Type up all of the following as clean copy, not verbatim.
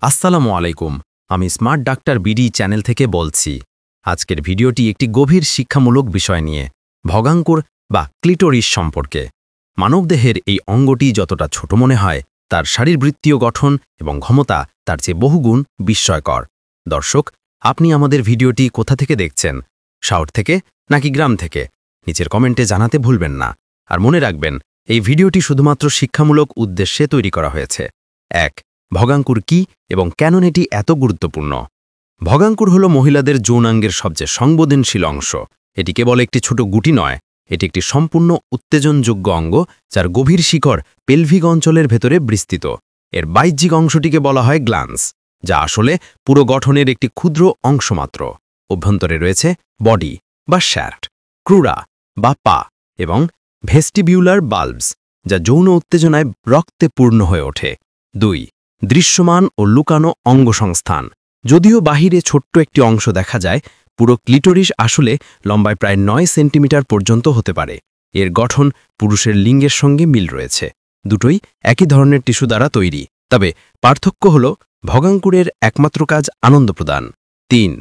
আসসালামু আলাইকুম। আমি স্মার্ট ডাক্তার বিডি চ্যানেল থেকে বলছি। আজকের ভিডিওটি একটি গভীর শিক্ষামূলক বিষয় নিয়ে, ভগাঙ্কুর বা ক্লিটোরিস সম্পর্কে। মানবদেহের এই অঙ্গটি যতটা ছোট মনে হয়, তার শারীরবৃত্তীয় গঠন এবং ক্ষমতা তার চেয়ে বহুগুণ বিস্ময়কর। দর্শক, আপনি আমাদের ভিডিওটি কোথা থেকে দেখছেন? শহর থেকে নাকি গ্রাম থেকে? নিচের কমেন্টে জানাতে ভুলবেন না। আর মনে রাখবেন, এই ভিডিওটি শুধুমাত্র শিক্ষামূলক উদ্দেশ্যে তৈরি করা হয়েছে। 1. ভগাঙ্কুর কি এবং কেন এটি এত গুরুত্বপূর্ণ? ভগাঙ্কুর হল মহিলাদের যৌনাঙ্গের সবচেয়ে সংবেদনশীল অংশ। এটি কেবল একটি ছোট গুটি নয়, এটি একটি সম্পূর্ণ উত্তেজনযোগ্য অঙ্গ, যার গভীর শিকড় পেলভিক অঞ্চলের ভেতরে বিস্তৃত। এর বাহ্যিক অংশটিকে বলা হয় গ্ল্যান্স, যা আসলে পুরো গঠনের একটি ক্ষুদ্র অংশ মাত্র। অভ্যন্তরে রয়েছে বডি বা শ্যাফট, ক্রুরা বা পা এবং ভেস্টিবিউলার বাল্বস, যা যৌন উত্তেজনায় রক্তে পূর্ণ হয়ে ওঠে। 2. দৃশ্যমান ও লুকানো অঙ্গসংস্থান। যদিও বাহিরে ছোট্ট একটি অংশ দেখা যায়, পুরো ক্লিটোরিস আসলে লম্বায় প্রায় 9 সেন্টিমিটার পর্যন্ত হতে পারে। এর গঠন পুরুষের লিঙ্গের সঙ্গে মিল রয়েছে। দুটোই একই ধরনের টিস্যু দ্বারা তৈরি, তবে পার্থক্য হল ভগাঙ্কুরের একমাত্র কাজ আনন্দ প্রদান। 3.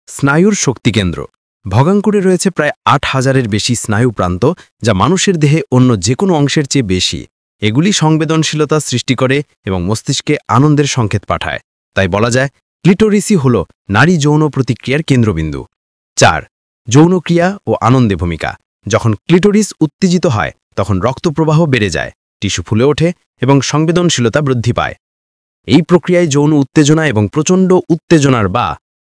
স্নায়ুর শক্তিকেন্দ্র। ভগাঙ্কুরে রয়েছে প্রায় 8000-এর বেশি স্নায়ু প্রান্ত, যা মানুষের দেহে অন্য যে কোনো অংশের চেয়ে বেশি। এগুলি সংবেদনশীলতা সৃষ্টি করে এবং মস্তিষ্কে আনন্দের সংকেত পাঠায়। তাই বলা যায়, ক্লিটোরিসই হল নারী যৌন প্রতিক্রিয়ার কেন্দ্রবিন্দু। 4. যৌনক্রিয়া ও আনন্দে ভূমিকা। যখন ক্লিটোরিস উত্তেজিত হয়, তখন রক্তপ্রবাহ বেড়ে যায়, টিস্যু ফুলে ওঠে এবং সংবেদনশীলতা বৃদ্ধি পায়। এই প্রক্রিয়ায় যৌন উত্তেজনা এবং প্রচণ্ড উত্তেজনার বা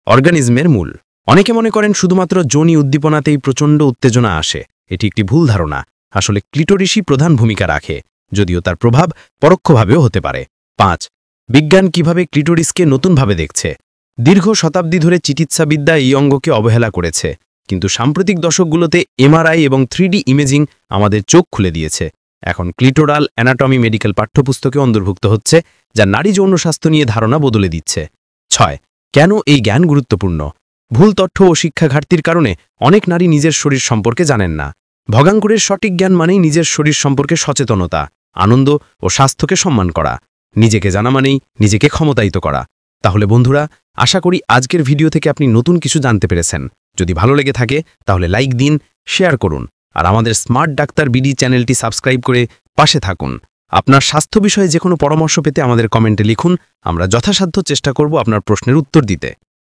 অর্গানিজমের মূল। অনেকে মনে করেন শুধুমাত্র যোনি উদ্দীপনাতেই প্রচণ্ড উত্তেজনা আসে। এটি একটি ভুল ধারণা। আসলে ক্লিটোরিসই প্রধান ভূমিকা রাখে, যদিও তার প্রভাব পরোক্ষভাবেও হতে পারে। 5. বিজ্ঞান কিভাবে ক্লিটোরিসকে নতুনভাবে দেখছে। দীর্ঘ শতাব্দী ধরে চিকিৎসাবিদ্যা এই অঙ্গকে অবহেলা করেছে, কিন্তু সাম্প্রতিক দশকগুলোতে এমআরআই এবং 3D ইমেজিং আমাদের চোখ খুলে দিয়েছে। এখন ক্লিটোরাল অ্যানাটমি মেডিকেল পাঠ্যপুস্তকে অন্তর্ভুক্ত হচ্ছে, যা নারী যৌন স্বাস্থ্য নিয়ে ধারণা বদলে দিচ্ছে। 6. কেন এই জ্ঞান গুরুত্বপূর্ণ? ভুল তথ্য ও শিক্ষা ঘাটতির কারণে অনেক নারী নিজের শরীর সম্পর্কে জানেন না। ভগাঙ্কুরের সঠিক জ্ঞান মানেই নিজের শরীর সম্পর্কে সচেতনতা, আনন্দ ও স্বাস্থ্যকে সম্মান করা। নিজেকে জানা মানেই নিজেকে ক্ষমতায়িত করা। তাহলে বন্ধুরা, আশা করি আজকের ভিডিও থেকে আপনি নতুন কিছু জানতে পেরেছেন। যদি ভালো লেগে থাকে তাহলে লাইক দিন, শেয়ার করুন, আর আমাদের স্মার্ট ডাক্তার বিডি চ্যানেলটি সাবস্ক্রাইব করে পাশে থাকুন। আপনার স্বাস্থ্য বিষয়ে যে কোনো পরামর্শ পেতে আমাদের কমেন্টে লিখুন। আমরা যথাসাধ্য চেষ্টা করব আপনার প্রশ্নের উত্তর দিতে।